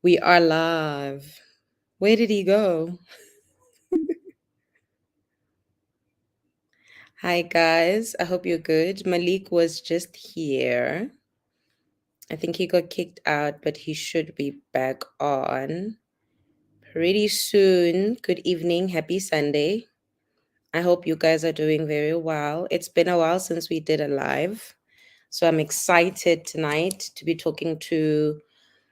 We are live. Where did he go? Hi, guys. I hope you're good. Malik was just here. I think he got kicked out, but he should be back on pretty soon. Good evening. Happy Sunday. I hope you guys are doing very well. It's been a while since we did a live. So I'm excited tonight to be talking to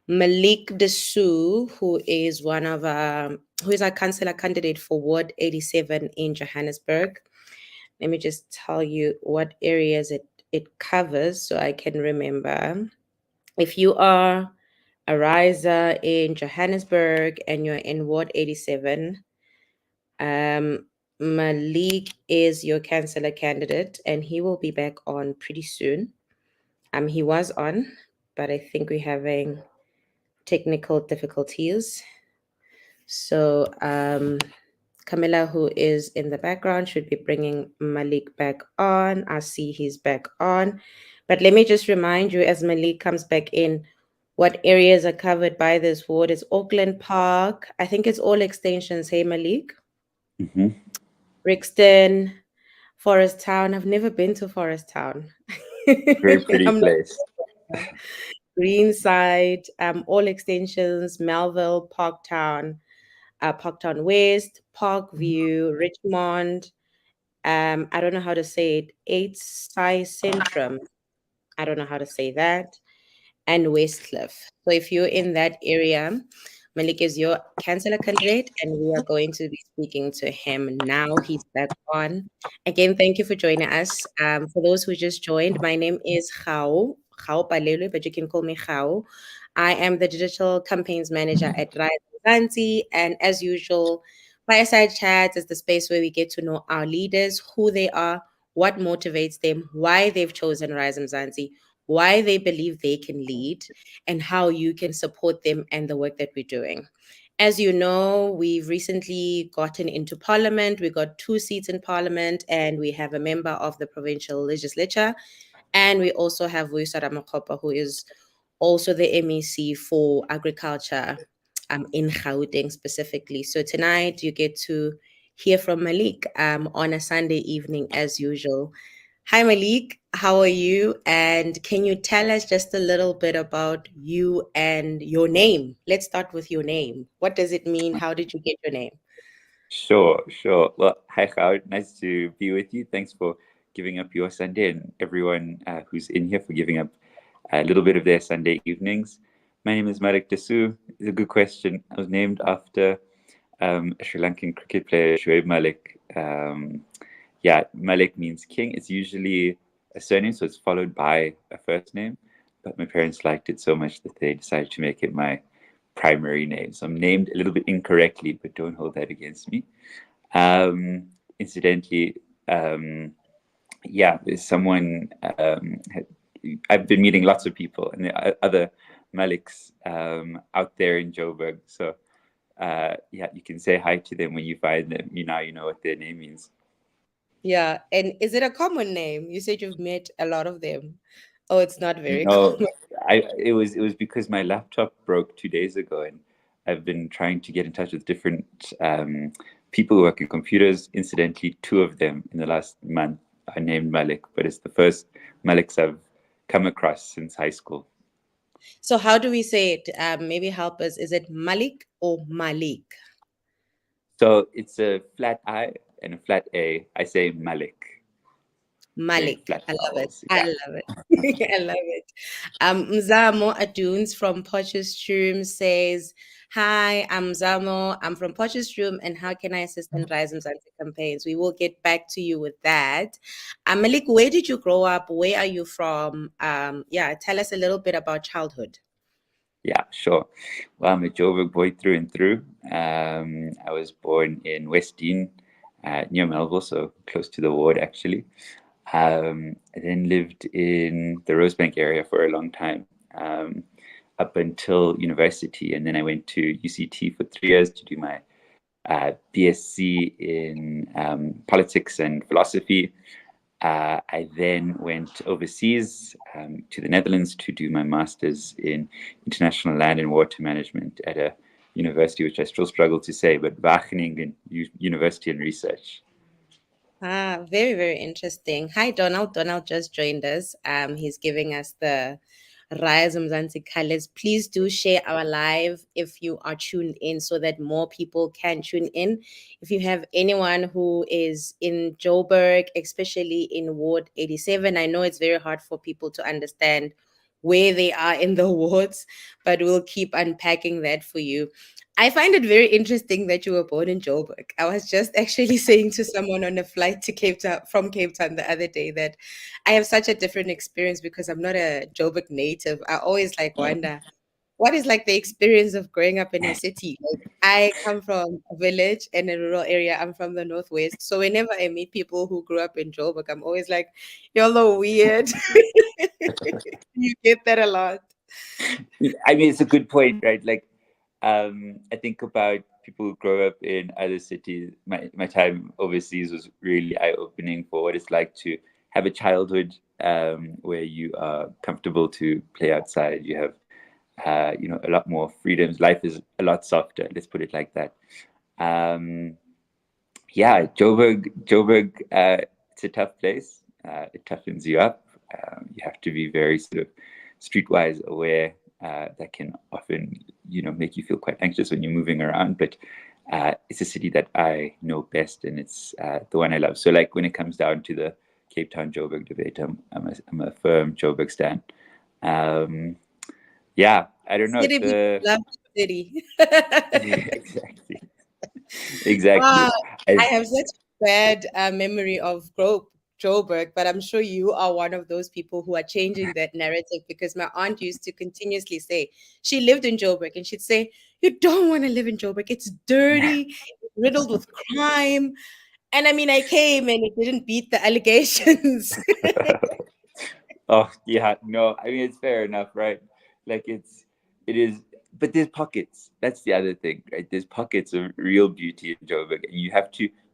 Malik Dasoo, who is our councillor candidate for Ward 87 in Johannesburg. Let me just tell you what areas it covers so I can remember. If you are a riser in Johannesburg and you're in Ward 87, Malik is your councillor candidate and he will be back on pretty soon. He was on, but I think we're having technical difficulties. So Camilla, who is in the background, should be bringing Malik back on. I see he's back on. But let me just remind you, as Malik comes back in, what areas are covered by this ward. It's Auckland Park. I think it's all extensions. Hey, Malik? Mm-hmm. Brixton, Forest Town. I've never been to Forest Town. Very pretty place. Greenside, all extensions, Melville, Parktown, Parktown West, Parkview, Richmond. I don't know how to say it. 8 Size Centrum. I don't know how to say that. And Westcliff. So if you're in that area, Malik is your councillor candidate, and we are going to be speaking to him now. He's back on. Again, thank you for joining us. For those who just joined, my name is Gaopalelwe, but you can call me Gao. I am the digital campaigns manager at RISE Mzansi, and as usual, Fireside Chat is the space where we get to know our leaders, who they are, what motivates them, why they've chosen RISE Mzansi, why they believe they can lead, and how you can support them and the work that we're doing. As you know, we've recently gotten into parliament. We got 2 seats in parliament, and we have a member of the provincial legislature. And we also have Vuyiswa Ramakgopa, who is also the MEC for agriculture in Gauteng specifically. So tonight you get to hear from Malik on a Sunday evening as usual. Hi, Malik. How are you? And can you tell us just a little bit about you and your name? Let's start with your name. What does it mean? How did you get your name? Sure. Well, hi, Howard. Nice to be with you. Thanks for giving up your Sunday, and everyone who's in here for giving up a little bit of their Sunday evenings. My name is Malik Dasoo. It's a good question. I was named after a Sri Lankan cricket player, Shoaib Malik. Malik means king. It's usually a surname, so it's followed by a first name. But my parents liked it so much that they decided to make it my primary name. So I'm named a little bit incorrectly, but don't hold that against me. Incidentally, there's someone, I've been meeting lots of people and there are other Maliks out there in Joburg. So you can say hi to them when you find them. You know what their name means. Yeah. And is it a common name? You said you've met a lot of them. Oh, it's not very No, common. it was because my laptop broke 2 days ago, and I've been trying to get in touch with different people who work in computers. Incidentally, 2 of them in the last month are named Malik, but it's the first Maliks I've come across since high school. So how do we say it? Maybe help us. Is it Malik or Malik? So it's a flat I and a flat A. I say Malik. Malik. Flat I love it. vowels. I Yeah. love it. I love it. Mzamo Aduns from Potchefstroom says, hi, I'm Mzamo. I'm from Potchefstroom, and how can I assist in RISE Mzansi campaigns? We will get back to you with that. Malik, where did you grow up? Where are you from? Tell us a little bit about childhood. Yeah, sure. Well, I'm a Joburg boy through and through. I was born in Westdean, near Melville, so close to the ward, actually. I then lived in the Rosebank area for a long time, up until university. And then I went to UCT for 3 years to do my BSc in politics and philosophy. I then went overseas to the Netherlands to do my master's in international land and water management at a university, which I still struggle to say, but Wageningen University and Research. Very, very interesting. Hi, Donald. Donald just joined us. He's giving us the RISE Mzansi colors. Please do share our live if you are tuned in so that more people can tune in. If you have anyone who is in Joburg, especially in Ward 87, I know it's very hard for people to understand where they are in the wards, but we'll keep unpacking that for you. I find it very interesting that you were born in Joburg. I was just actually saying to someone on a flight to Cape Town from Cape Town the other day that I have such a different experience because I'm not a Joburg native. I always like wonder what is like the experience of growing up in a city. Like I come from a village and a rural area. I'm from the northwest. So whenever I meet people who grew up in Joburg, I'm always like, you're a little weird. You get that a lot. I mean, it's a good point, right? Like, I think about people who grow up in other cities. My time overseas was really eye-opening for what it's like to have a childhood where you are comfortable to play outside. You have, a lot more freedoms. Life is a lot softer. Let's put it like that. Yeah, Joburg, it's a tough place. It toughens you up. You have to be very sort of streetwise aware. That can often, make you feel quite anxious when you're moving around. But it's a city that I know best, and it's the one I love. So, like when it comes down to the Cape Town Joburg debate, I'm a firm Joburg stan. Yeah, I don't know. City people love the city. Exactly, exactly. Wow, I have such a bad memory of Joburg, but I'm sure you are one of those people who are changing that narrative because my aunt used to continuously say she lived in Joburg and she'd say, "You don't want to live in Joburg. It's dirty, it's riddled with crime." And I mean, I came and it didn't beat the allegations. Oh yeah, no, I mean it's fair enough, right? Like it is, but there's pockets. That's the other thing, right? There's pockets of real beauty in Joburg, and you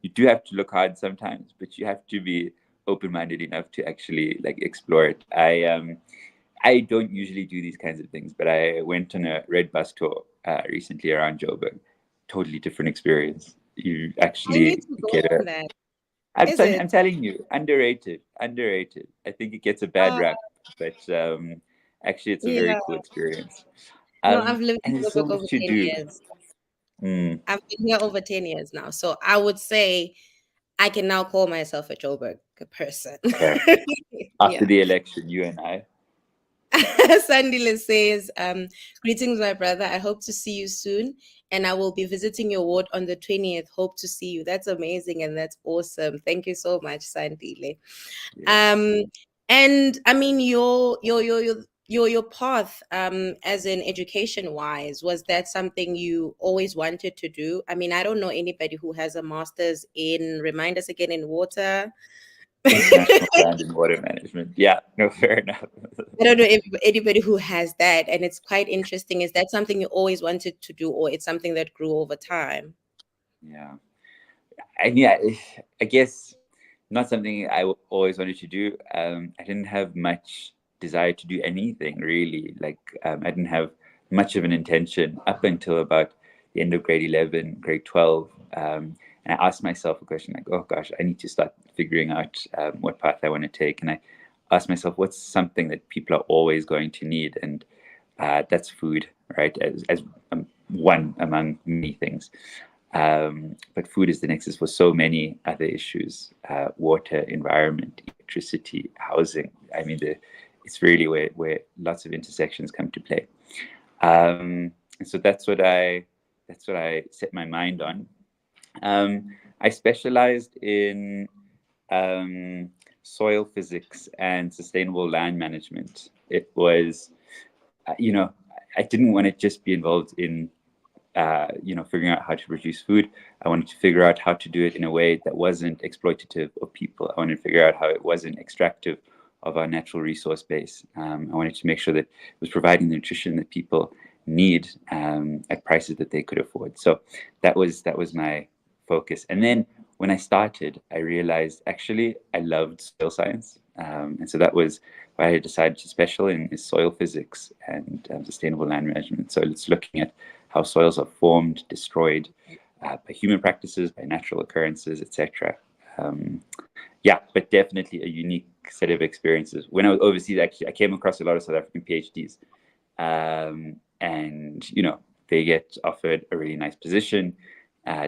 do have to look hard sometimes, but you have to be open-minded enough to actually like explore it. I don't usually do these kinds of things, but I went on a red bus tour recently around Joburg. Totally different experience. You I need actually to go get a on that. I'm Is telling, it? I'm telling you, underrated, underrated. I think it gets a bad Uh, rap, but actually, it's a very yeah. cool experience. No, I've lived And in there's so Joburg much over to 10 do. years. Mm, I've been here over 10 years now. So I would say I can now call myself a Joburg person. yeah. After Yeah. the election, you and I. Sandile says, greetings, my brother. I hope to see you soon. And I will be visiting your ward on the 20th. Hope to see you. That's amazing and that's awesome. Thank you so much, Sandile. Yeah. Um, and I mean your path as in education wise, was that something you always wanted to do? I mean, I don't know anybody who has a master's in, remind us again, in water. International land and water management. Yeah, no, fair enough. I don't know if anybody who has that, and it's quite interesting. Is that something you always wanted to do, or it's something that grew over time? Yeah. And yeah, I guess not something always wanted to do. I didn't have much desire to do anything really. Like I didn't have much of an intention up until about the end of grade 11, grade 12. And I asked myself a question like, oh gosh, I need to start figuring out what path I want to take. And I asked myself, what's something that people are always going to need? And that's food, right? As one among many things. But food is the nexus for so many other issues: water, environment, electricity, housing. I mean, it's really where lots of intersections come to play. And so that's what I set my mind on. I specialized in soil physics and sustainable land management. It was, you know, I didn't want to just be involved in figuring out how to produce food. I wanted to figure out how to do it in a way that wasn't exploitative of people. I wanted to figure out how it wasn't extractive of our natural resource base. I wanted to make sure that it was providing the nutrition that people need at prices that they could afford. So that was my focus. And then when I started, I realized actually I loved soil science. And so that was why I decided to special in soil physics and sustainable land management. So it's looking at how soils are formed, destroyed by human practices, by natural occurrences, etc. Yeah, but definitely a unique set of experiences. When I was overseas, actually, I came across a lot of South African PhDs, and they get offered a really nice position.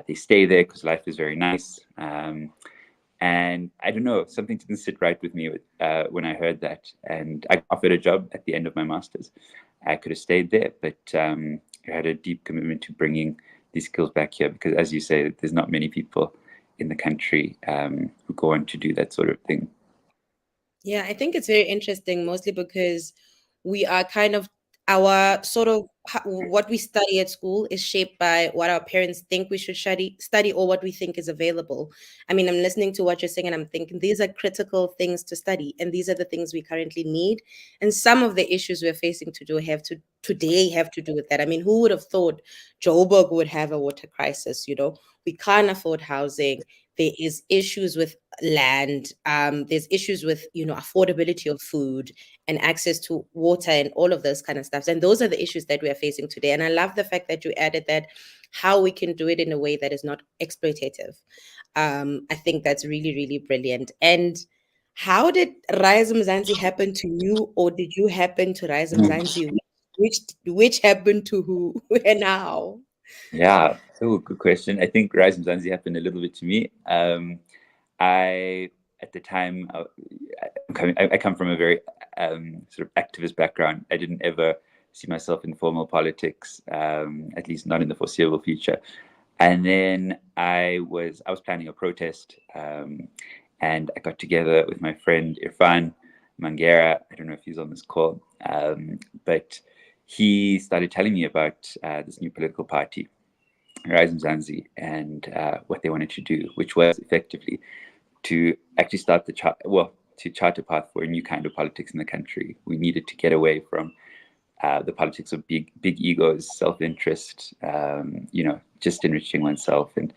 They stay there because life is very nice. And I don't know, something didn't sit right with me when I heard that. And I offered a job at the end of my master's. I could have stayed there, but I had a deep commitment to bringing these skills back here because, as you say, there's not many people in the country who go on to do that sort of thing. Yeah, I think it's very interesting, mostly because we are kind of our sort of what we study at school is shaped by what our parents think we should study or what we think is available. I mean, I'm listening to what you're saying and I'm thinking these are critical things to study and these are the things we currently need. And some of the issues we're facing have to do with that. I mean, who would have thought Joburg would have a water crisis? We can't afford housing. There is issues with land. There's issues with affordability of food and access to water and all of those kind of stuff. And those are the issues that we are facing today. And I love the fact that you added that how we can do it in a way that is not exploitative. I think that's really, really brilliant. And how did RISE Mzansi happen to you, or did you happen to RISE Mzansi? Which happened to who and how? Yeah, so good question. I think RISE Mzansi happened a little bit to me. I, at the time, I come from a very sort of activist background. I didn't ever see myself in formal politics, at least not in the foreseeable future. And then I was planning a protest, and I got together with my friend Irfan Mangera. I don't know if he's on this call, but he started telling me about this new political party, RISE Mzansi, and what they wanted to do, which was effectively to actually start to chart a path for a new kind of politics in the country. We needed to get away from the politics of big egos, self-interest, just enriching oneself, and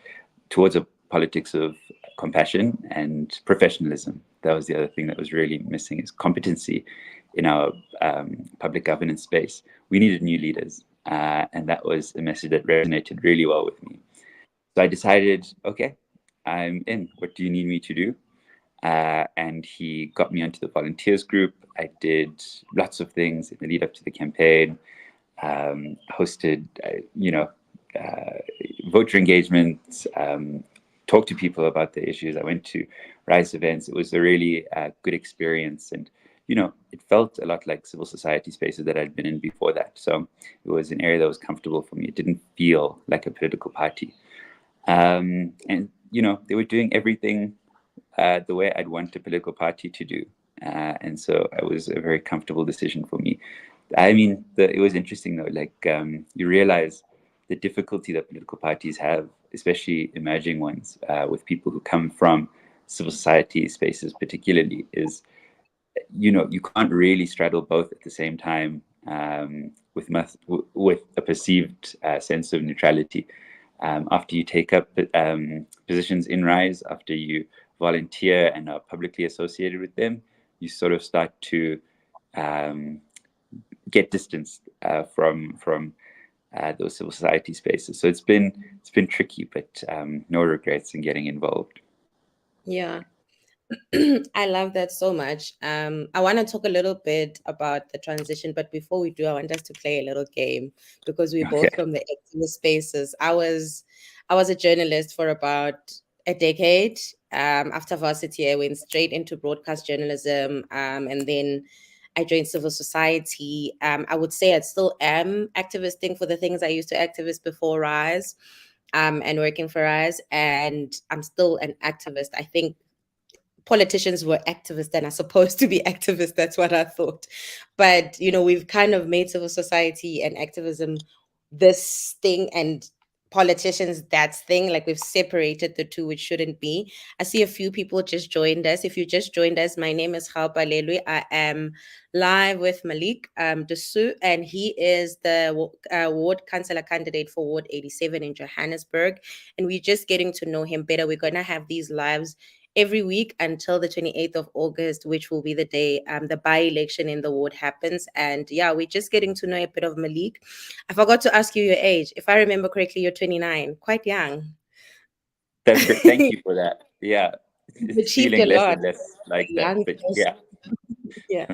towards a politics of compassion and professionalism. That was the other thing that was really missing, is competency in our public governance space. We needed new leaders, and that was a message that resonated really well with me. So I decided, okay, I'm in. What do you need me to do? And he got me onto the volunteers group. I did lots of things in the lead up to the campaign, hosted, voter engagements, talked to people about the issues. I went to RISE events. It was a really good experience. And, it felt a lot like civil society spaces that I'd been in before that. So it was an area that was comfortable for me. It didn't feel like a political party. And, they were doing everything the way I'd want a political party to do. And so it was a very comfortable decision for me. I mean, it was interesting though, you realize the difficulty that political parties have, especially emerging ones, with people who come from civil society spaces particularly, is, you can't really straddle both at the same time, with a perceived sense of neutrality. After you take up positions in RISE, after you volunteer and are publicly associated with them, you sort of start to get distanced from those civil society spaces. So it's been tricky, but no regrets in getting involved. Yeah. I love that so much. I want to talk a little bit about the transition, but before we do, I want us to play a little game because we're both from the activist spaces. I was a journalist for about a decade. After varsity, I went straight into broadcast journalism, and then I joined civil society. I would say I still am activisting for the things I used to activist before RISE, and working for RISE, and I'm still an activist. I think politicians were activists and are supposed to be activists. That's what I thought. But, we've kind of made civil society and activism this thing, and politicians that's thing, like we've separated the two, which shouldn't be. I see a few people just joined us. If you just joined us, my name is Gaopalelwe. I am live with Malik Dasoo, and he is the ward councillor candidate for Ward 87 in Johannesburg, and we're just getting to know him better. We're going to have these lives every week until the 28th of August, which will be the day the by-election in the ward happens. And yeah, we're just getting to know a bit of Malik. I forgot to ask you your age. If I remember correctly, you're 29, quite young. That's great. Thank you for that. Yeah, You've it's achieved feeling a less lot and less for a like that, young but person. yeah. Yeah.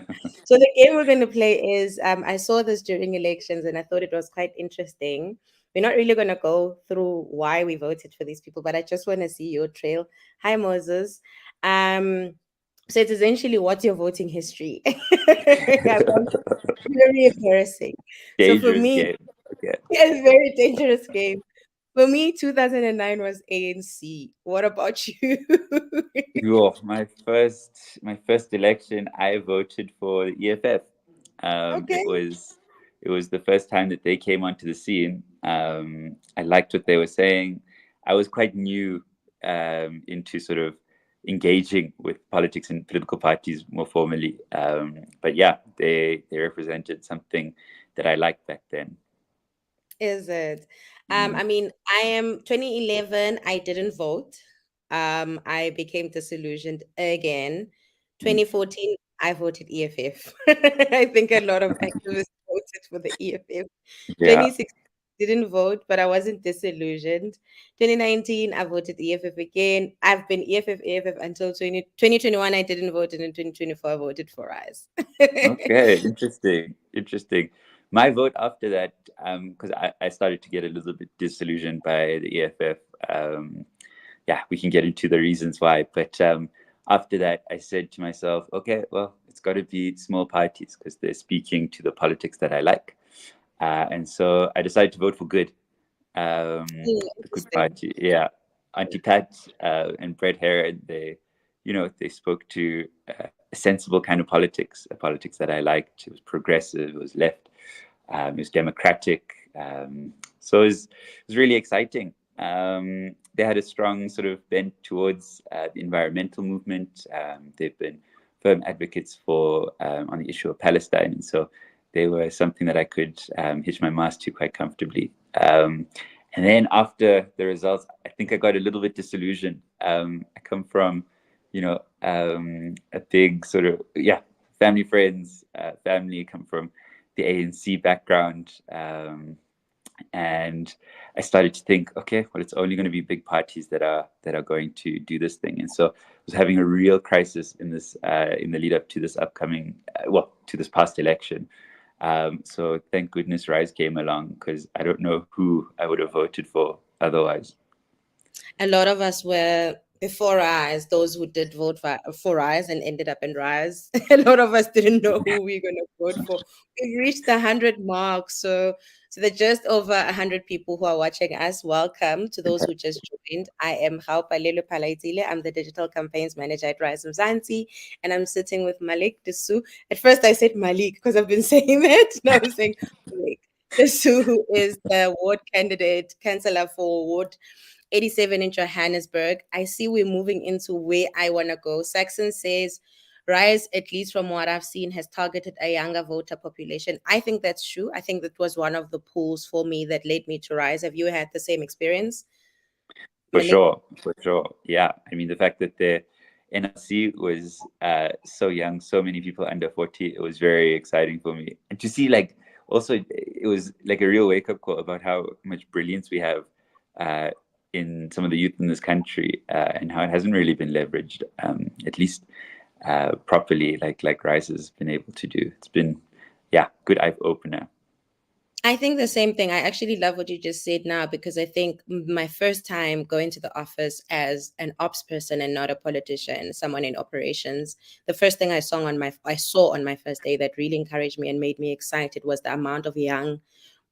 So the game we're going to play is I saw this during elections and I thought it was quite interesting. We're not really going to go through why we voted for these people, but I just want to see your trail. Hi, Moses. Um, so it's essentially what's your voting history? Very embarrassing. So for Dangerous me, game. Okay. yeah, it's a very dangerous game. For me, 2009 was ANC. What about you? My first election, I voted for the EFF. Okay. It was the first time that they came onto the scene. I liked what they were saying. I was quite new into sort of engaging with politics and political parties more formally. But yeah, they represented something that I liked back then. Is it? Mm, I mean, I am 2011, I didn't vote. I became disillusioned again. mm, 2014, I voted EFF. I think a lot of activists voted for the EFF. yeah. 2016, didn't vote, but I wasn't disillusioned. 2019, I voted EFF again. I've been EFF until 2021. I didn't vote, and in 2024, I voted for RISE. Okay, interesting, interesting. My vote after that, because I started to get a little bit disillusioned by the EFF. Yeah, we can get into the reasons why, but after that, I said to myself, okay, well, it's got to be small parties because they're speaking to the politics that I like, and so I decided to vote for Good, the Good Interesting. Party. Yeah, Auntie Pat and Brett Herod, they spoke to a sensible kind of politics, a politics that I liked. It was progressive, it was left, it was democratic. So it was really exciting. They had a strong sort of bent towards the environmental movement. They've been firm advocates for on the issue of Palestine, and so they were something that I could hitch my mast to quite comfortably. And then after the results, I think I got a little bit disillusioned. I come from, a big sort of, yeah, family, friends, family, come from the ANC background. And I started to think, okay, well, it's only going to be big parties that are going to do this thing. And so I was having a real crisis in the lead up to this upcoming, to this past election. So thank goodness Rise came along because I don't know who I would have voted for otherwise. A lot of us were before RISE, those who did vote for RISE and ended up in RISE. A lot of us didn't know who we were going to vote for. We reached the 100 mark. So there are just over 100 people who are watching us. Welcome to those who just joined. I am Gaopalelwe Phalaetsile. I'm the digital campaigns manager at RISE Mzansi, and I'm sitting with Malik Dasoo. At first, I said Malik because I've been saying that. Now I'm saying Malik Dasoo, who is the ward candidate, councillor for Ward 87 in Johannesburg. I see we're moving into where I want to go. Saxon says, Rise, at least from what I've seen, has targeted a younger voter population. I think that's true. I think that was one of the pulls for me that led me to Rise. Have you had the same experience, For Malik? sure, for sure. Yeah. I mean, the fact that the NLC was so young, so many people under 40, it was very exciting for me. And to see, like, also, it was like a real wake up call about how much brilliance we have uh, in some of the youth in this country and how it hasn't really been leveraged, at least properly, like Rice has been able to do. It's been, yeah, good eye opener. I think the same thing. I actually love what you just said now because I think my first time going to the office as an ops person and not a politician, someone in operations, the first thing I saw on my first day that really encouraged me and made me excited was the amount of young,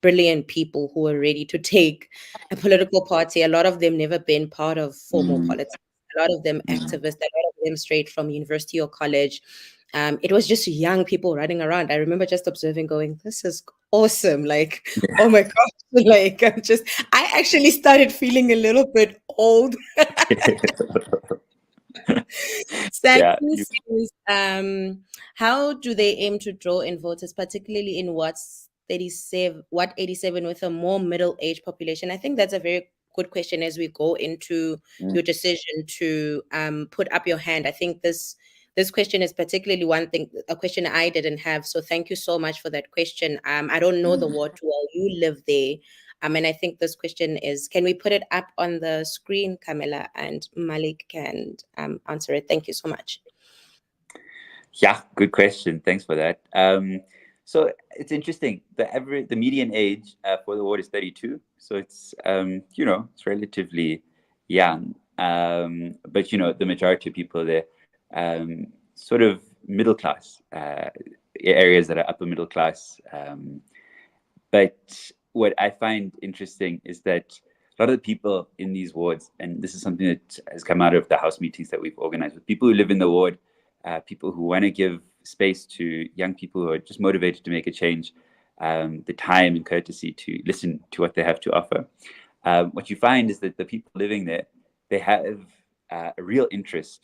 brilliant people who were ready to take a political party. A lot of them never been part of formal Mm, politics. A lot of them mm, activists. A lot of them straight from university or college. it was just young people running around. I remember just observing, going, "This is awesome!" Like, oh my gosh! Like, I actually started feeling a little bit old. Yeah. Sandy says, how do they aim to draw in voters, particularly in what's 37, what 87, with a more middle-aged population? I think that's a very good question as we go into your decision to put up your hand. I think this question is particularly a question I didn't have. So thank you so much for that question. I don't know the ward too well. You live there. And I think this question is, can we put it up on the screen, Camilla, and Malik can answer it? Thank you so much. Yeah, good question. Thanks for that. So it's interesting. The median age for the ward is 32. So it's it's relatively young. But the majority of people there, sort of middle class, areas that are upper middle class. But what I find interesting is that a lot of the people in these wards, and this is something that has come out of the house meetings that we've organized with people who live in the ward, people who want to give space to young people who are just motivated to make a change, the time and courtesy to listen to what they have to offer. What you find is that the people living there, they have a real interest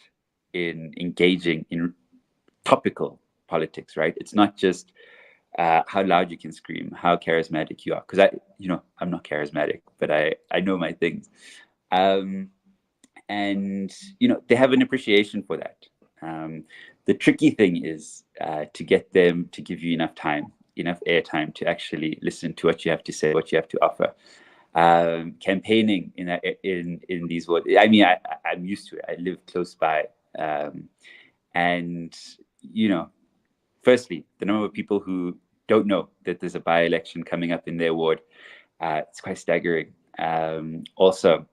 in engaging in topical politics, right? It's not just how loud you can scream, how charismatic you are. Because I'm not charismatic, but I know my things. And they have an appreciation for that. The tricky thing is to get them to give you enough time, enough airtime to actually listen to what you have to say, what you have to offer. Campaigning in these words. I mean, I'm used to it. I live close by, and firstly, the number of people who don't know that there's a by-election coming up in their ward, it's quite staggering. Also,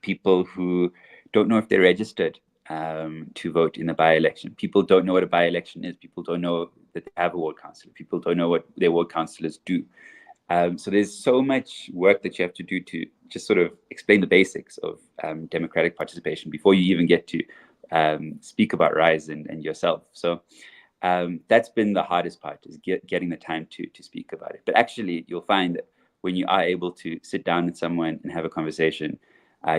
people who don't know if they're registered to vote in the by-election. People don't know what a by-election is. People don't know that they have a ward councillor. People don't know what their ward councillors do. So there's so much work that you have to do to just sort of explain the basics of democratic participation before you even get to speak about RISE and yourself. So that's been the hardest part, is getting the time to speak about it. But actually, you'll find that when you are able to sit down with someone and have a conversation,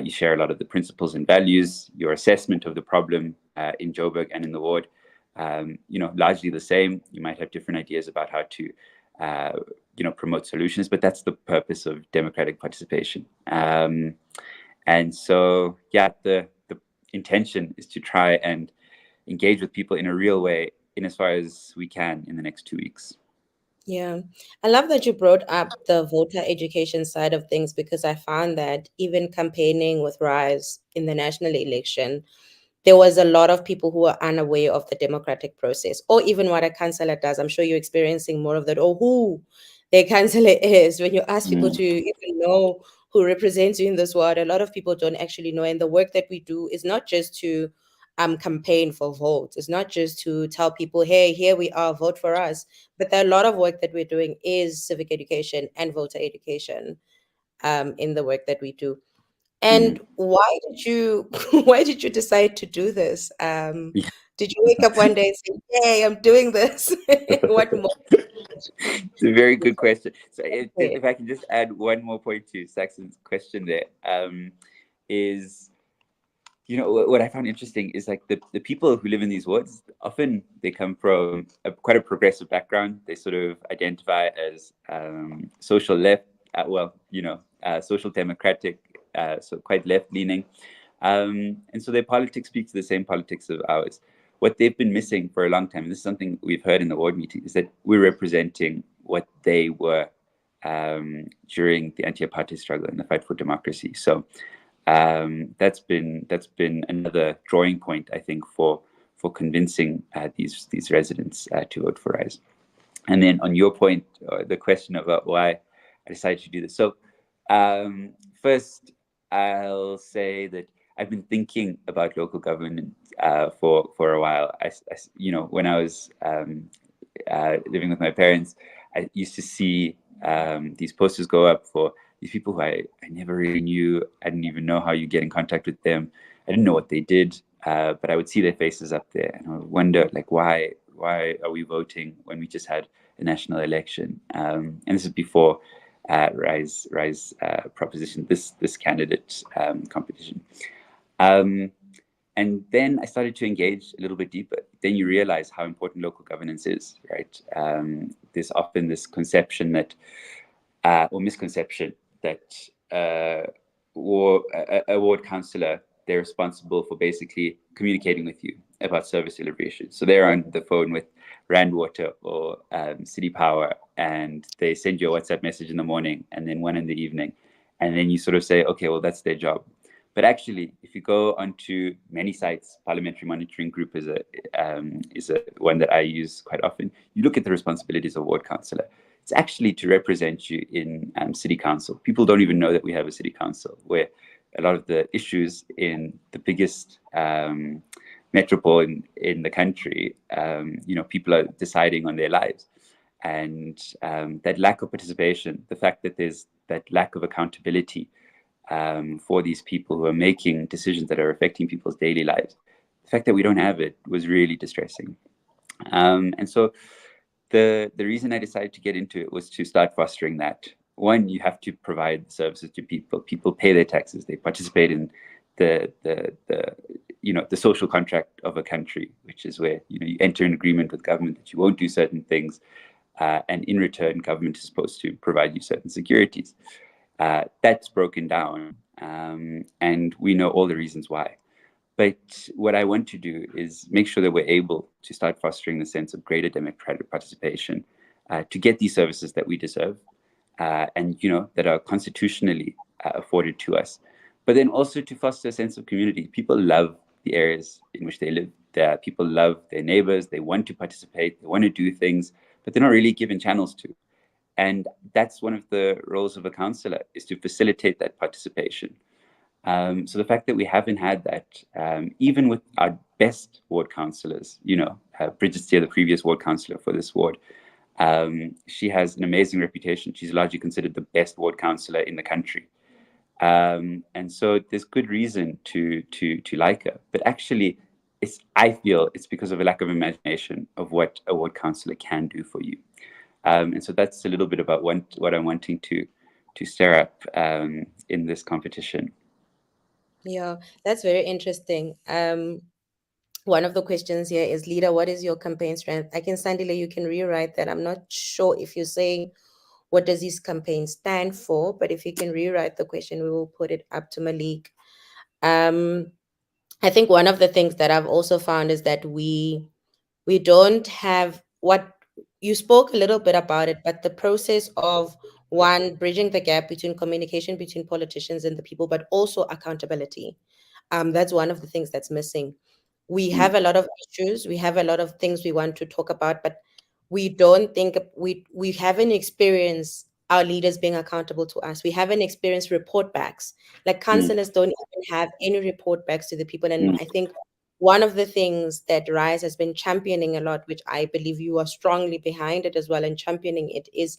you share a lot of the principles and values. Your assessment of the problem in Joburg and in the ward, largely the same. You might have different ideas about how to promote solutions, but that's the purpose of democratic participation. And so, yeah, the intention is to try and engage with people in a real way, in as far as we can, in the next 2 weeks. Yeah, I love that you brought up the voter education side of things, because I found that even campaigning with RISE in the national election, there was a lot of people who were unaware of the democratic process, or even what a councillor does. I'm sure you're experiencing more of that, or who their councillor is. When you ask people to even know who represents you in this world, a lot of people don't actually know. And the work that we do is not just to campaign for votes. It's not just to tell people, hey, here we are, vote for us. But there are a lot of work that we're doing is civic education and voter education in the work that we do. And why did you why did you decide to do this? Yeah. Did you wake up one day and say, "Yay, I'm doing this"? What more? It's a very good question. So if I can just add one more point to Saxon's question there, is, what I found interesting is, like, the people who live in these wards, often they come from quite a progressive background. They sort of identify as social left, social democratic, so quite left-leaning. And so their politics speak to the same politics of ours. What they've been missing for a long time, and this is something we've heard in the ward meeting, is that we're representing what they were during the anti-apartheid struggle and the fight for democracy. So that's been another drawing point, I think, for convincing these residents to vote for RISE. And then on your point, the question about why I decided to do this. So first, I'll say that I've been thinking about local government for a while. When I was living with my parents, I used to see these posters go up for these people who I never really knew. I didn't even know how you get in contact with them. I didn't know what they did, but I would see their faces up there, and I would wonder, like, why Why are we voting when we just had a national election? And this is before RISE proposition, this candidate competition. And then I started to engage a little bit deeper. Then you realize how important local governance is, right? There's often this conception that, or misconception that a ward councillor, they're responsible for basically communicating with you about service delivery issues. So they're on the phone with Rand Water or City Power, and they send you a WhatsApp message in the morning and then one in the evening. And then you sort of say, okay, well, that's their job. But actually, if you go onto many sites, Parliamentary Monitoring Group is a one that I use quite often. You look at the responsibilities of ward councillor. It's actually to represent you in city council. People don't even know that we have a city council, where a lot of the issues in the biggest metropole in the country, people are deciding on their lives. And that lack of participation, the fact that there's that lack of accountability for these people who are making decisions that are affecting people's daily lives, the fact that we don't have it was really distressing. And so the reason I decided to get into it was to start fostering that. One, you have to provide services to people. People pay their taxes. They participate in the social contract of a country, which is where you enter an agreement with government that you won't do certain things, and in return, government is supposed to provide you certain securities. That's broken down, and we know all the reasons why. But what I want to do is make sure that we're able to start fostering the sense of greater democratic participation to get these services that we deserve, and that are constitutionally afforded to us. But then also to foster a sense of community. People love the areas in which they live. People love their neighbors. They want to participate. They want to do things, but they're not really given channels to. And that's one of the roles of a councillor, is to facilitate that participation. So the fact that we haven't had that, even with our best ward councillors, Bridget Steer, the previous ward councillor for this ward, she has an amazing reputation. She's largely considered the best ward councillor in the country. And so there's good reason to like her. But actually, I feel it's because of a lack of imagination of what a ward councillor can do for you. And so that's a little bit about what I'm wanting to stir up in this competition. Yeah, that's very interesting. One of the questions here is, leader, what is your campaign strength? I can, Sandile, you can rewrite that. I'm not sure if you're saying what does this campaign stand for, but if you can rewrite the question, we will put it up to Malik. I think one of the things that I've also found is that we don't have what you spoke a little bit about it, but the process of, one, bridging the gap between communication between politicians and the people, but also accountability. That's one of the things that's missing. We have a lot of issues, we have a lot of things we want to talk about, but we don't think we haven't experienced our leaders being accountable to us. We haven't experienced report backs. Like councillors don't even have any report backs to the people. And I think one of the things that RISE has been championing a lot, which I believe you are strongly behind it as well and championing it, is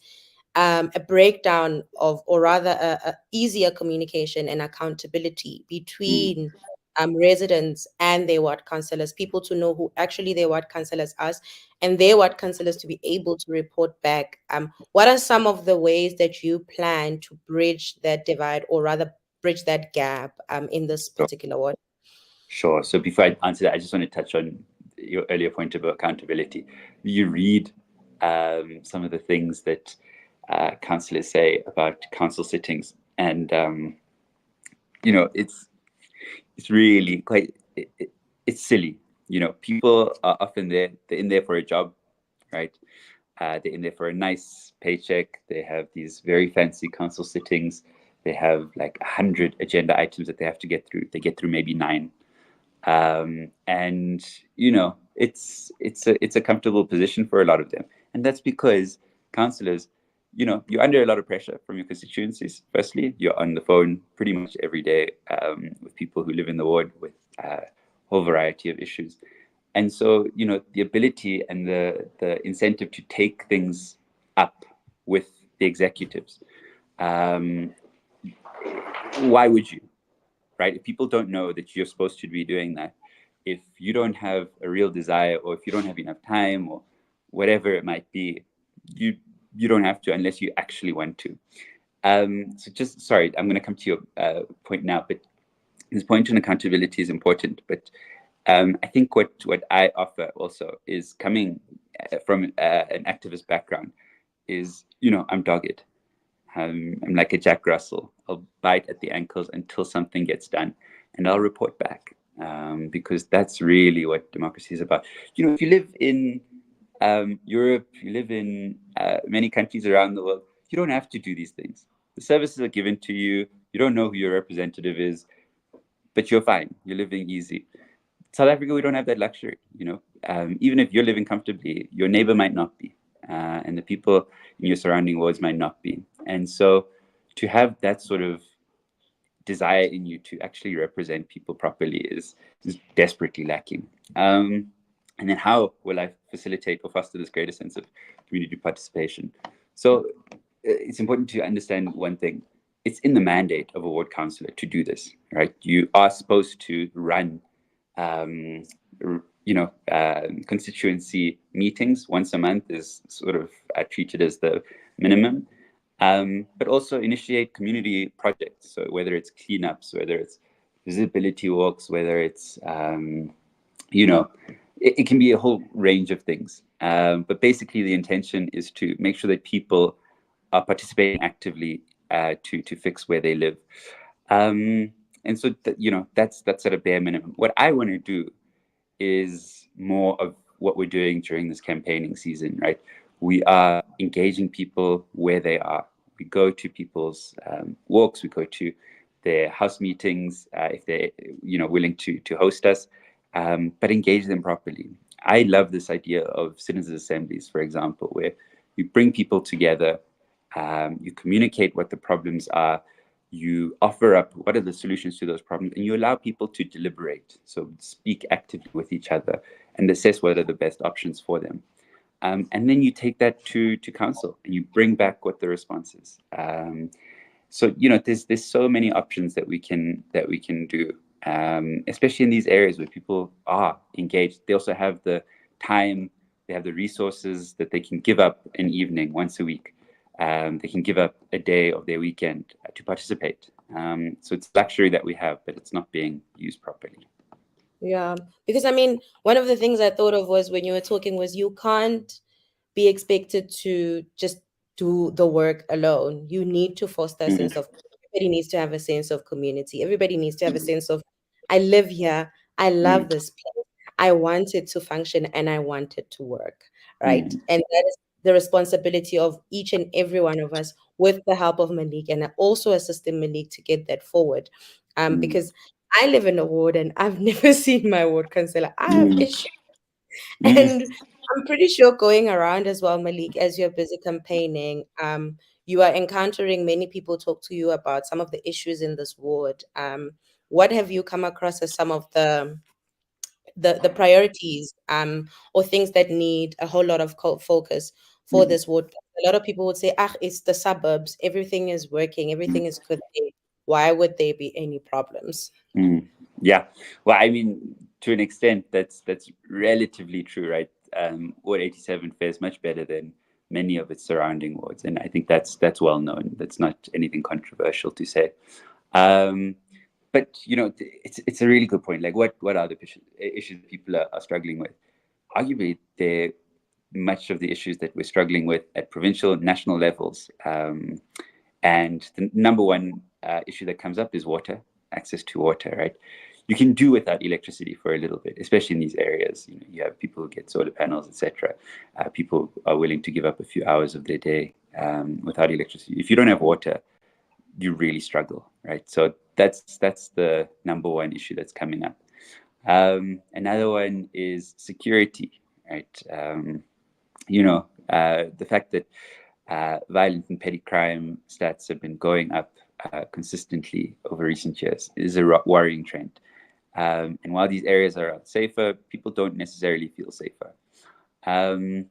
a breakdown of, or rather a easier communication and accountability between residents and their ward councillors, people to know who actually their ward councillors are, and their ward councillors to be able to report back. What are some of the ways that you plan to bridge that divide, or rather bridge that gap in this particular ward? Sure. So before I answer that, I just want to touch on your earlier point about accountability. You read some of the things that councillors say about council sittings, and it's really quite it's silly. People are often they're in there for a job, right? They're in there for a nice paycheck. They have these very fancy council sittings. They have like 100 agenda items that they have to get through. They get through maybe 9. And it's a comfortable position for a lot of them, and that's because councillors, you're under a lot of pressure from your constituencies. Firstly, you're on the phone pretty much every day with people who live in the ward with a whole variety of issues, and so the ability and the incentive to take things up with the executives. Why would you? Right? If people don't know that you're supposed to be doing that, if you don't have a real desire, or if you don't have enough time, or whatever it might be, you don't have to unless you actually want to. So just, sorry, I'm going to come to your point now, but this point on accountability is important. But I think what I offer also is, coming from an activist background, is, I'm dogged. I'm like a Jack Russell. I'll bite at the ankles until something gets done, and I'll report back, because that's really what democracy is about. If you live in Europe, you live in many countries around the world, you don't have to do these things. The services are given to you. You don't know who your representative is, but you're fine. You're living easy. South Africa, we don't have that luxury. Even if you're living comfortably, your neighbor might not be, and the people in your surrounding wards might not be. And so, to have that sort of desire in you to actually represent people properly is desperately lacking. And then, how will I facilitate or foster this greater sense of community participation? So, it's important to understand one thing. It's in the mandate of a ward councillor to do this, right? You are supposed to run constituency meetings once a month, is sort of treated as the minimum, but also initiate community projects. So whether it's cleanups, whether it's visibility walks, whether it's it can be a whole range of things. But basically, the intention is to make sure that people are participating actively to fix where they live. And so that's at a bare minimum. What I want to do is more of what we're doing during this campaigning season, right? We are engaging people where they are. We go to people's walks. We go to their house meetings if they're willing to host us, but engage them properly. I love this idea of citizens' assemblies, for example, where you bring people together, you communicate what the problems are, you offer up what are the solutions to those problems, and you allow people to deliberate, so speak actively with each other and assess what are the best options for them. And then you take that to council and you bring back what the response is. So there's so many options that we can do, especially in these areas where people are engaged. They also have the time, they have the resources that they can give up an evening once a week. They can give up a day of their weekend to participate. So it's a luxury that we have, but it's not being used properly. Yeah, because one of the things I thought of was when you were talking was you can't be expected to just do the work alone. You need to foster a sense of, everybody needs to have a sense of community. Everybody needs to have a sense of, I live here, I love this place, I want it to function and I want it to work, right? And that is the responsibility of each and every one of us, with the help of Malik and also assisting Malik to get that forward. Because I live in a ward and I've never seen my ward councillor. I have issues. And I'm pretty sure going around as well, Malik, as you're busy campaigning, you are encountering many people talk to you about some of the issues in this ward. What have you come across as some of the priorities or things that need a whole lot of focus for this ward? A lot of people would say, it's the suburbs. Everything is working. Everything is good there. Why would there be any problems? Yeah, well, to an extent, that's relatively true, right? Ward 87 fares much better than many of its surrounding wards, and I think that's well known. That's not anything controversial to say. But it's a really good point. Like, what are the issues people are struggling with? Arguably, they're much of the issues that we're struggling with at provincial and national levels. And the number one issue that comes up is water, access to water, right? You can do without electricity for a little bit, especially in these areas. You have people who get solar panels, etc. People are willing to give up a few hours of their day without electricity. If you don't have water, you really struggle, right? So that's the number one issue that's coming up. Another one is security, right? The fact that violent and petty crime stats have been going up consistently over recent years is a worrying trend. And while these areas are safer, people don't necessarily feel safer. And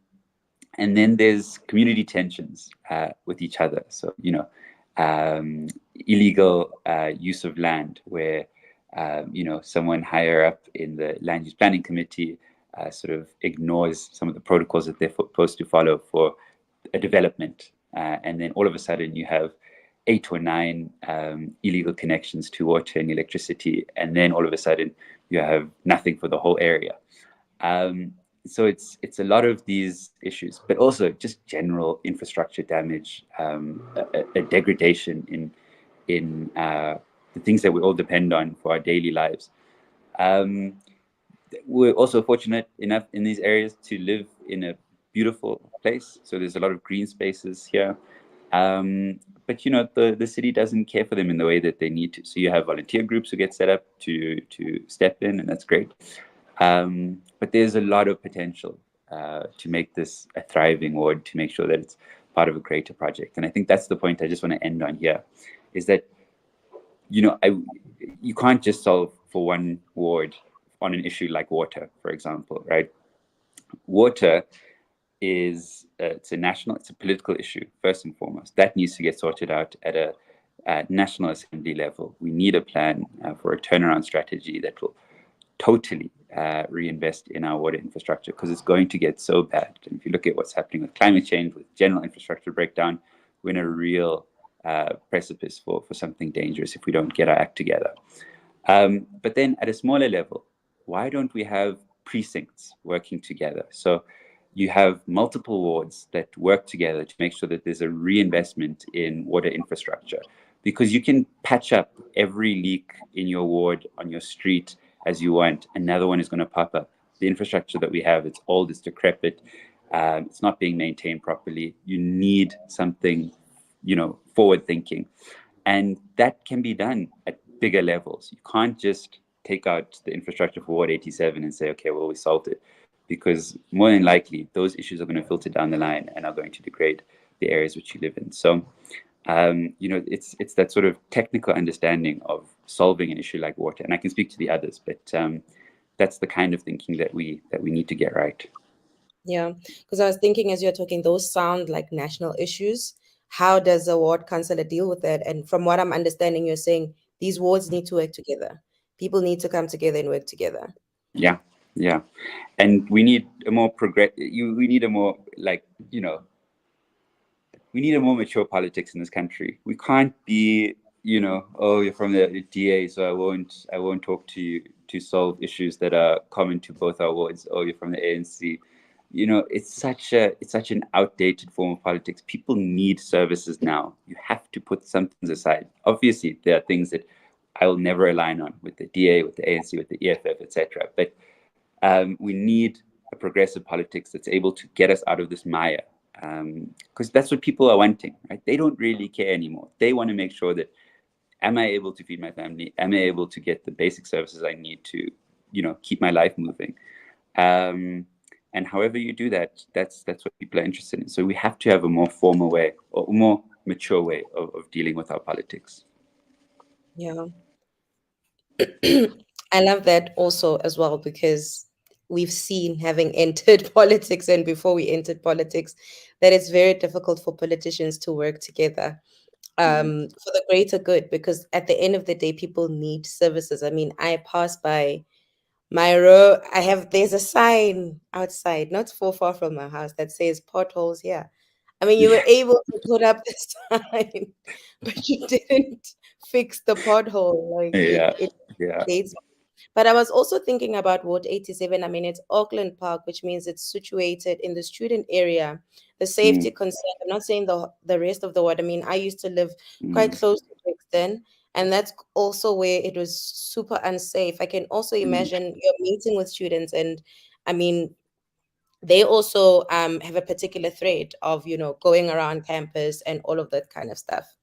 then there's community tensions with each other. So, illegal use of land, where someone higher up in the land use planning committee sort of ignores some of the protocols that they're supposed to follow for a development. And then all of a sudden you have 8 or 9 illegal connections to water and electricity. And then all of a sudden you have nothing for the whole area. So it's a lot of these issues, but also just general infrastructure damage, a degradation in the things that we all depend on for our daily lives. We're also fortunate enough in these areas to live in a beautiful place. So there's a lot of green spaces here. But the city doesn't care for them in the way that they need to. So you have volunteer groups who get set up to step in, and that's great. But there's a lot of potential to make this a thriving ward, to make sure that it's part of a greater project. And I think that's the point I just want to end on here, is that you can't just solve for one ward on an issue like water, for example, right? Water is it's a political issue first and foremost. That needs to get sorted out at a National Assembly level. We need a plan for a turnaround strategy that will totally reinvest in our water infrastructure, because it's going to get so bad. And if you look at what's happening with climate change, with general infrastructure breakdown, we're in a real precipice for something dangerous if we don't get our act together. But then at a smaller level, why don't we have precincts working together? So you have multiple wards that work together to make sure that there's a reinvestment in water infrastructure, because you can patch up every leak in your ward, on your street, as you want. Another one is going to pop up. The infrastructure that we have, it's old, it's decrepit, it's not being maintained properly. You need something, forward thinking. And that can be done at bigger levels. You can't just take out the infrastructure for Ward 87 and say, okay, well, we solved it. Because more than likely, those issues are going to filter down the line and are going to degrade the areas which you live in. So, it's that sort of technical understanding of solving an issue like water. And I can speak to the others, but that's the kind of thinking that we need to get right. Yeah, because I was thinking as you're talking, those sound like national issues. How does a ward councillor deal with that? And from what I'm understanding, you're saying these wards need to work together. People need to come together and work together. Yeah, and we need a more we need a more we need a more mature politics in this country. We can't be, oh, you're from the DA, so I won't talk to you to solve issues that are common to both our wards. Oh, you're from the ANC. It's such an outdated form of politics. People need services now. You have to put some things aside. Obviously, there are things that I will never align on with the DA, with the ANC, with the EFF, etc. But we need a progressive politics that's able to get us out of this mire, because that's what people are wanting, right? They don't really care anymore. They want to make sure that, am I able to feed my family? Am I able to get the basic services I need to, keep my life moving? And however you do that, that's what people are interested in. So we have to have a more formal way, or a more mature way of dealing with our politics. Yeah. I love that also as well, because we've seen, having entered politics and before we entered politics, that it's very difficult for politicians to work together for the greater good, because at the end of the day, people need services. I mean, I pass by my row, there's a sign outside, not so far from my house, that says potholes here. I mean, you were able to put up the sign, but you didn't fix the pothole. Like it dates. But I was also thinking about Ward 87. I mean, it's Auckland Park, which means it's situated in the student area. The safety concern, I'm not saying the rest of the ward. I mean, I used to live quite close to Brixton, and that's also where it was super unsafe. I can also imagine you're meeting with students, and I mean, they also have a particular thread of, going around campus and all of that kind of stuff.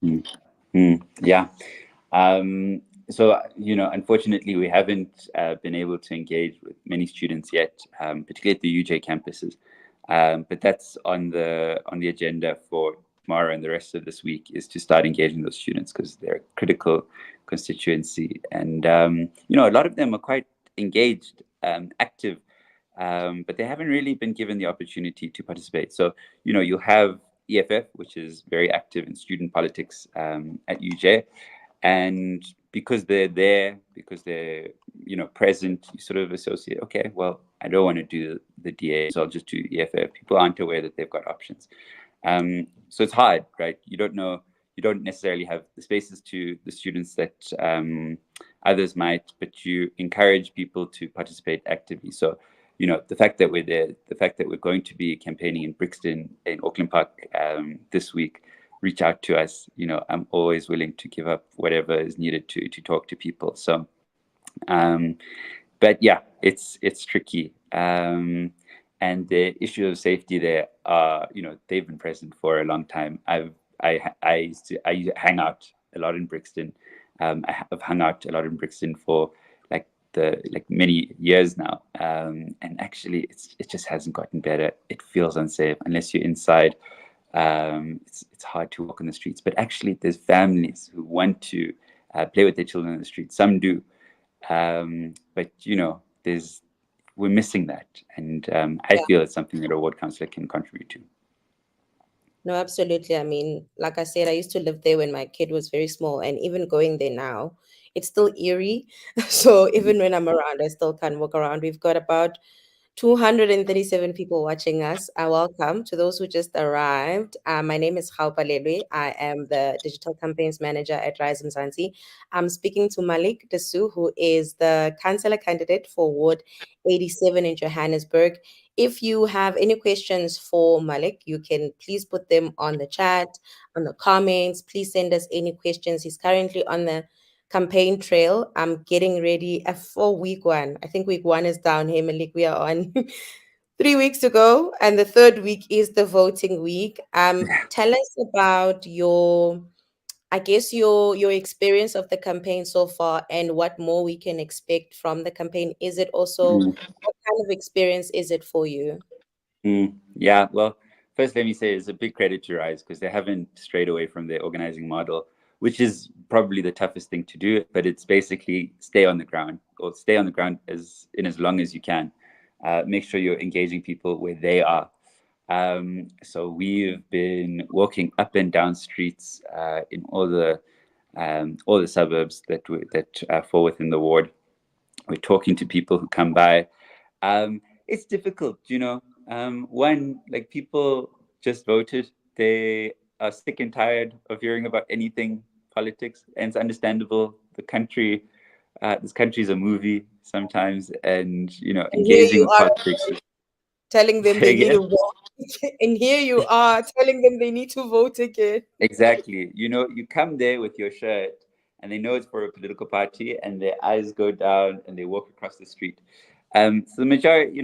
Yeah. So, unfortunately, we haven't been able to engage with many students yet, particularly at the UJ campuses. But that's on the agenda for tomorrow and the rest of this week, is to start engaging those students, because they're a critical constituency. And, a lot of them are quite engaged, active, but they haven't really been given the opportunity to participate. So, you'll have EFF, which is very active in student politics at UJ. And because they're there, because they're present, you sort of associate, okay, well, I don't want to do the DA, so I'll just do EFF. People aren't aware that they've got options. So it's hard, right? You don't necessarily have the spaces to the students that others might, but you encourage people to participate actively. So, the fact that we're there, the fact that we're going to be campaigning in Brixton, in Auckland Park this week, reach out to us. I'm always willing to give up whatever is needed to talk to people. So, but yeah, it's tricky. And the issue of safety there, they've been present for a long time. I hang out a lot in Brixton. I have hung out a lot in Brixton for many years now. And actually, it just hasn't gotten better. It feels unsafe unless you're inside. It's hard to walk on the streets. But actually, there's families who want to play with their children on the street. Some do. But we're missing that, and I feel it's something that a ward councillor can contribute to. No, absolutely. I mean, like I said, I used to live there when my kid was very small, and even going there now, it's still eerie. So even when I'm around, I still can't walk around. We've got about 237 people watching us. Welcome to those who just arrived. My name is Gaopalelwe. I am the Digital Campaigns Manager at RISE Mzansi. I'm speaking to Malik Dasoo, who is the Councillor candidate for Ward 87 in Johannesburg. If you have any questions for Malik, you can please put them on the chat, on the comments. Please send us any questions. He's currently on the campaign trail. I'm getting ready for week one. I think week one is down here, Malik. We are on 3 weeks to go, and the third week is the voting week. Tell us about your experience of the campaign so far, and what more we can expect from the campaign. Is it also what kind of experience is it for you? Yeah, well, first let me say it's a big credit to RISE because they haven't strayed away from their organizing model, which is probably the toughest thing to do, but it's basically stay on the ground as long as you can. Make sure you're engaging people where they are. So we've been walking up and down streets in all the suburbs that fall within the ward. We're talking to people who come by. It's difficult, one, like, people just voted. They are sick and tired of hearing about anything politics, and it's understandable. This country is a movie sometimes, and And here engaging you with are politics. telling them Say they need to again? vote. And here you are telling them they need to vote again. Exactly. You come there with your shirt, and they know it's for a political party, and their eyes go down, and they walk across the street. So the majority,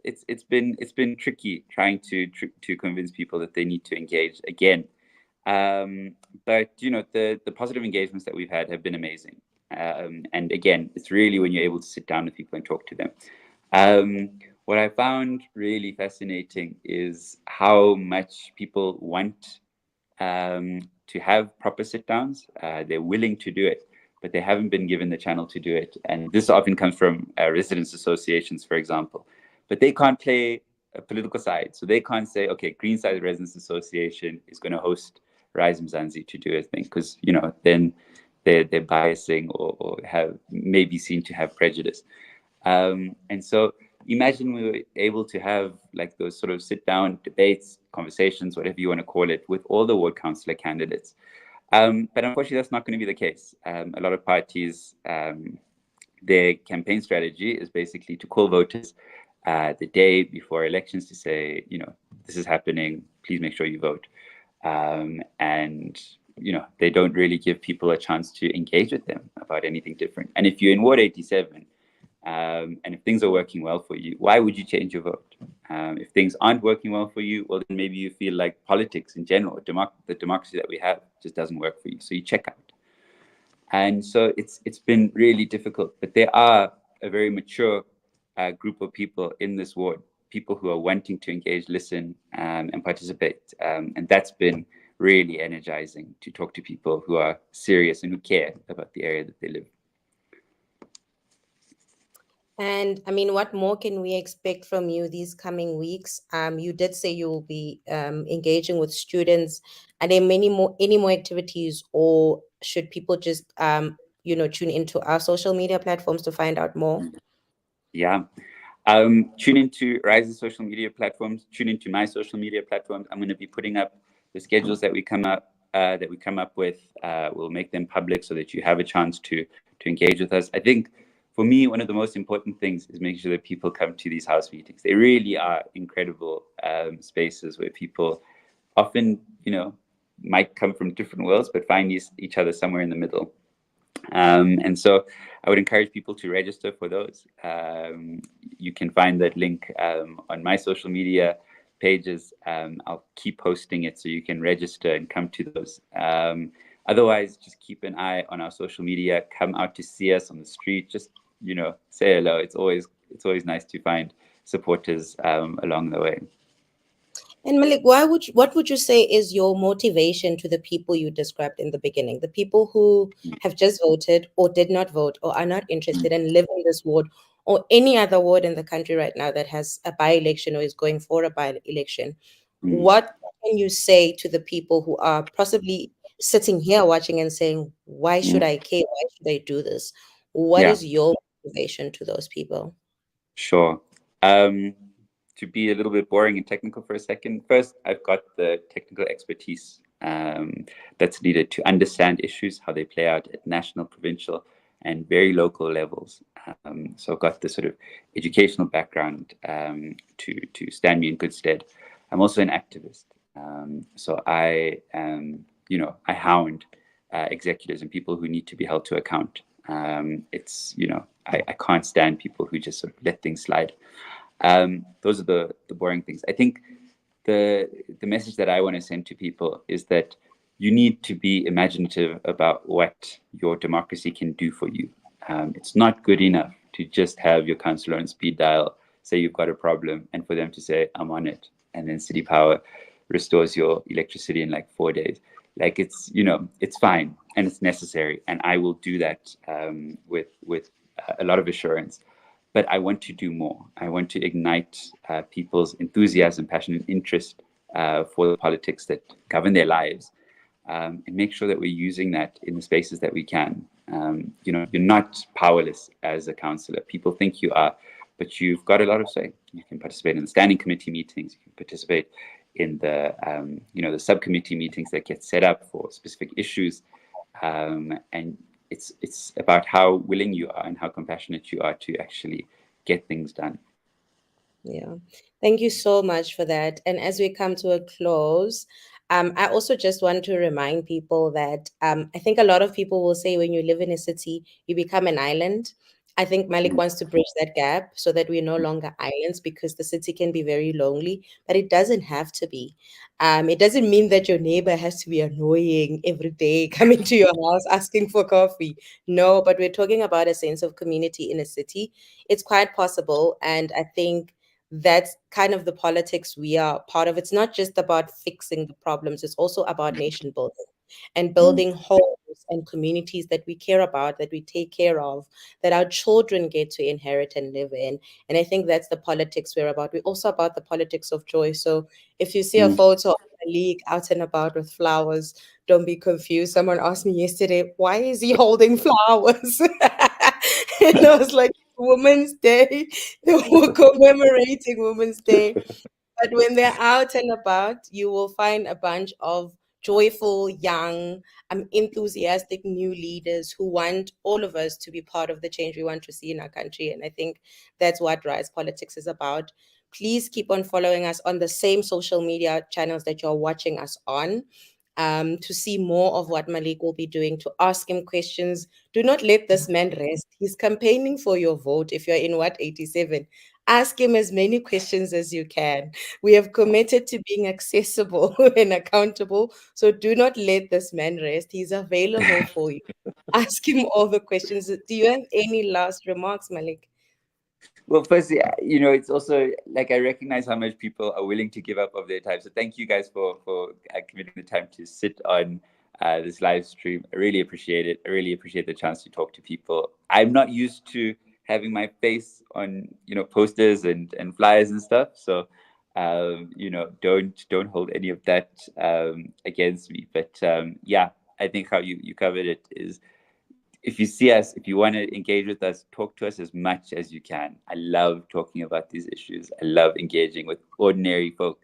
it's been tricky trying to convince people that they need to engage again. But the positive engagements that we've had have been amazing. And again, it's really when you're able to sit down with people and talk to them. What I found really fascinating is how much people want to have proper sit downs. They're willing to do it, but they haven't been given the channel to do it. And this often comes from residents' associations, for example. But they can't play a political side. So they can't say, okay, Greenside Residents Association is going to host RISE Mzansi to do a thing, because then they're biasing or have maybe seen to have prejudice. And so imagine we were able to have like those sort of sit down debates, conversations, whatever you want to call it, with all the ward councillor candidates. But unfortunately, that's not going to be the case. A lot of parties, their campaign strategy is basically to call voters the day before elections to say, this is happening, please make sure you vote. And they don't really give people a chance to engage with them about anything different. And if you're in Ward 87, and if things are working well for you, why would you change your vote? If things aren't working well for you, well, then maybe you feel like politics in general, the democracy that we have, just doesn't work for you. So you check out. And so it's been really difficult. But there are a very mature group of people in this ward, people who are wanting to engage, listen, and participate. And that's been really energizing to talk to people who are serious and who care about the area that they live. And I mean, what more can we expect from you these coming weeks? You did say you will be engaging with students. Are there any more activities, or should people just tune into our social media platforms to find out more? Yeah. Tune into RISE's social media platforms. Tune into my social media platforms. I'm going to be putting up the schedules that we come up with. We'll make them public so that you have a chance to engage with us. I think for me, one of the most important things is making sure that people come to these house meetings. They really are incredible spaces where people often, might come from different worlds, but find each other somewhere in the middle. And so I would encourage people to register for those. You can find that link on my social media pages. I'll keep posting it so you can register and come to those. Otherwise, just keep an eye on our social media. Come out to see us on the street. Just, say hello. It's always nice to find supporters along the way. And Malik, what would you say is your motivation to the people you described in the beginning, the people who have just voted or did not vote or are not interested and live in this ward or any other ward in the country right now that has a by-election or is going for a by-election? What can you say to the people who are possibly sitting here watching and saying, why should I care? Why should I do this? What Yeah. is your motivation to those people? Sure. To be a little bit boring and technical for a second, first, I've got the technical expertise that's needed to understand issues, how they play out at national, provincial, and very local levels. So I've got the sort of educational background to stand me in good stead. I'm also an activist. So I I hound executives and people who need to be held to account. I can't stand people who just sort of let things slide. Those are the boring things. I think the message that I want to send to people is that you need to be imaginative about what your democracy can do for you. It's not good enough to just have your councillor on speed dial say you've got a problem and for them to say, I'm on it. And then City Power restores your electricity in like 4 days. Like it's fine and it's necessary. And I will do that with a lot of assurance. But I want to do more. I want to ignite people's enthusiasm, passion, and interest for the politics that govern their lives, and make sure that we're using that in the spaces that we can. You're not powerless as a councillor. People think you are, but you've got a lot of say. You can participate in the standing committee meetings. You can participate in the the subcommittee meetings that get set up for specific issues, and it's about how willing you are and how compassionate you are to actually get things done. Yeah, thank you so much for that. And as we come to a close, I also just want to remind people that I think a lot of people will say when you live in a city, you become an island. I think Malik wants to bridge that gap so that we're no longer islands because the city can be very lonely, but it doesn't have to be. It doesn't mean that your neighbor has to be annoying every day, coming to your house asking for coffee. No, but we're talking about a sense of community in a city. It's quite possible. And I think that's kind of the politics we are part of. It's not just about fixing the problems, it's also about nation building and building homes and communities that we care about, that we take care of, that our children get to inherit and live in. And I think that's the politics we're about. We're also about the politics of joy. So if you see a photo of a league out and about with flowers, don't be confused. Someone asked me yesterday, why is he holding flowers? And I was like, Women's Day. They were commemorating Women's Day. But when they're out and about, you will find a bunch of joyful, young, enthusiastic new leaders who want all of us to be part of the change we want to see in our country. And I think that's what Rise Politics is about. Please keep on following us on the same social media channels that you're watching us on. To see more of what Malik will be doing, to ask him questions. Do not let this man rest. He's campaigning for your vote. If you're in Ward 87, ask him as many questions as you can. We have committed to being accessible and accountable. So do not let this man rest. He's available for you. Ask him all the questions. Do you have any last remarks, Malik? Well, firstly, it's also like I recognize how much people are willing to give up of their time. So thank you guys for committing the time to sit on this live stream. I really appreciate it. I really appreciate the chance to talk to people. I'm not used to having my face on posters and flyers and stuff. So don't hold any of that against me. But yeah, I think how you covered it is if you see us, if you want to engage with us, talk to us as much as you can. I love talking about these issues. I love engaging with ordinary folk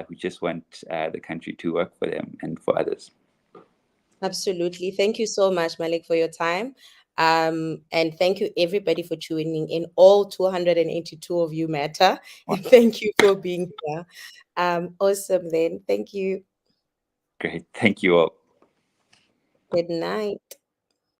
who just want the country to work for them and for others. Absolutely. Thank you so much, Malik, for your time. And thank you, everybody, for tuning in. All 282 of you matter. And thank you for being here. Awesome, then. Thank you. Great. Thank you all. Good night.